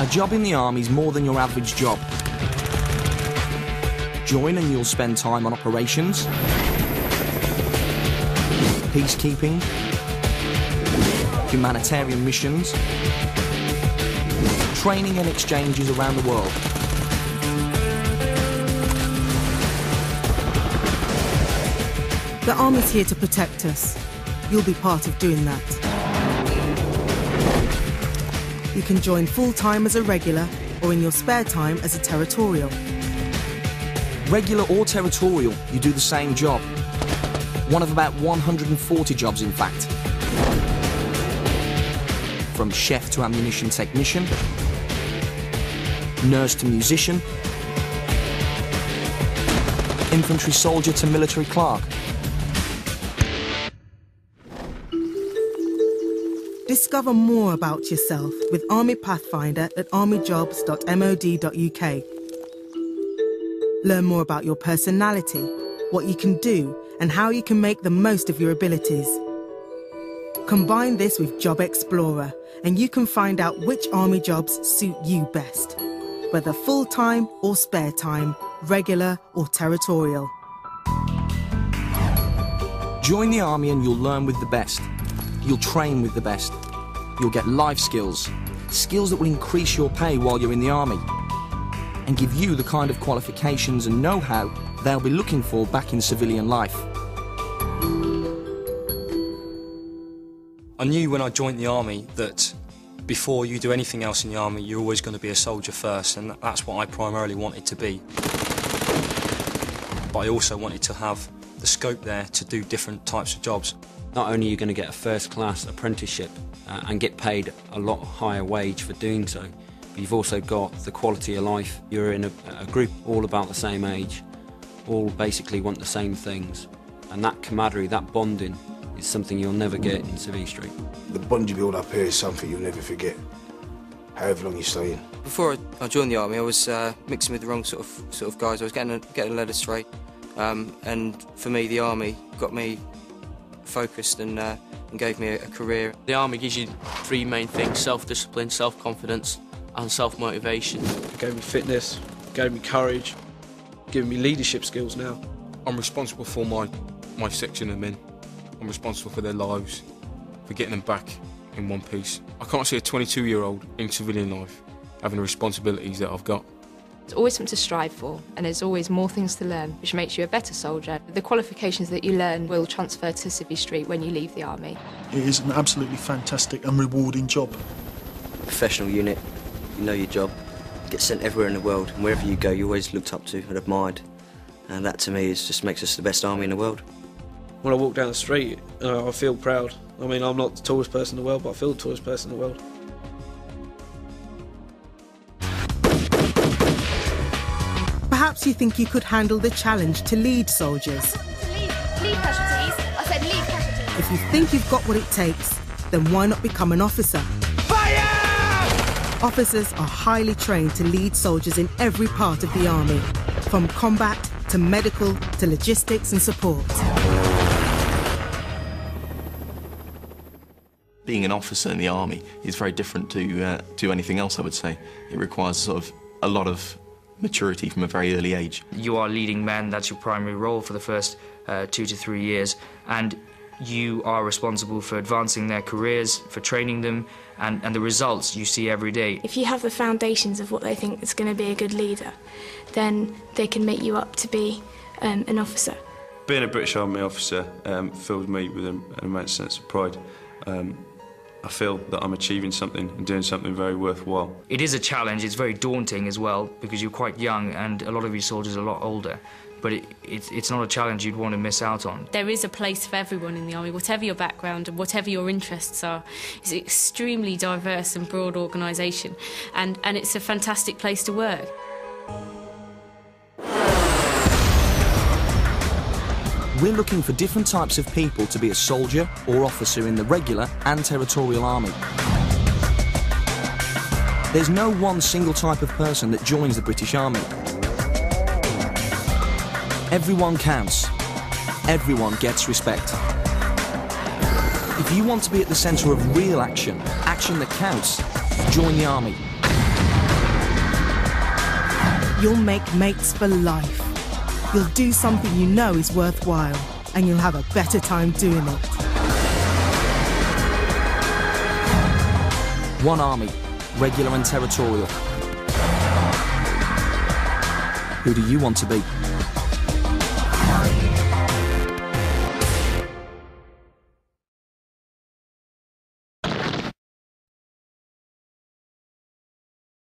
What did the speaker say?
A job in the army is more than your average job. Join and you'll spend time on operations, peacekeeping, humanitarian missions, training and exchanges around the world. The Army's here to protect us. You'll be part of doing that. You can join full-time as a regular or in your spare time as a territorial. Regular or territorial, you do the same job. One of about 140 jobs, in fact. From chef to ammunition technician, nurse to musician, infantry soldier to military clerk. Discover more about yourself with Army Pathfinder at armyjobs.mod.uk. Learn more about your personality, what you can do, and how you can make the most of your abilities. Combine this with Job Explorer, and you can find out which Army jobs suit you best, whether full-time or spare time, regular or territorial. Join the Army and you'll learn with the best. You'll train with the best. You'll get life skills, skills that will increase your pay while you're in the Army, and give you the kind of qualifications and know-how they'll be looking for back in civilian life. I knew when I joined the Army that before you do anything else in the Army, you're always going to be a soldier first, and that's what I primarily wanted to be. But I also wanted to have the scope there to do different types of jobs. Not only are you going to get a first-class apprenticeship and get paid a lot higher wage for doing so, but you've also got the quality of life. You're in a group all about the same age, all basically want the same things, and that camaraderie, that bonding, is something you'll never get in Civvy Street. The bond you build up here is something you'll never forget, however long you stay in. Before I joined the Army, I was mixing with the wrong sort of guys. I was getting led astray, and for me, the Army got me focused and gave me a career. The Army gives you three main things: self-discipline, self-confidence and self-motivation. It gave me fitness, gave me courage, giving me leadership skills now. I'm responsible for my section of men. I'm responsible for their lives, for getting them back in one piece. I can't see a 22-year-old in civilian life having the responsibilities that I've got. There's always something to strive for, and there's always more things to learn, which makes you a better soldier. The qualifications that you learn will transfer to Civvy Street when you leave the Army. It is an absolutely fantastic and rewarding job. Professional unit, you know your job, you get sent everywhere in the world, and wherever you go, you're always looked up to and admired. And that, to me, just makes us the best Army in the world. When I walk down the street, I feel proud. I mean, I'm not the tallest person in the world, but I feel the tallest person in the world. Perhaps you think you could handle the challenge to lead soldiers. Lead casualties. I said lead casualties. If you think you've got what it takes, then why not become an officer? Fire! Officers are highly trained to lead soldiers in every part of the Army, from combat to medical to logistics and support. Being an officer in the Army is very different to anything else, I would say. It requires sort of a lot of maturity from a very early age. You are leading men, that's your primary role for the first 2 to 3 years, and you are responsible for advancing their careers, for training them, and the results you see every day. If you have the foundations of what they think is going to be a good leader, then they can make you up to be an officer. Being a British Army officer fills me with an immense sense of pride. I feel that I'm achieving something and doing something very worthwhile. It is a challenge, it's very daunting as well, because you're quite young and a lot of your soldiers are a lot older. But it's not a challenge you'd want to miss out on. There is a place for everyone in the Army, whatever your background and whatever your interests are. It's an extremely diverse and broad organisation, and it's a fantastic place to work. We're looking for different types of people to be a soldier or officer in the regular and territorial Army. There's no one single type of person that joins the British Army. Everyone counts. Everyone gets respect. If you want to be at the centre of real action, action that counts, join the Army. You'll make mates for life. You'll do something you know is worthwhile, and you'll have a better time doing it. One army, regular and territorial. Who do you want to be?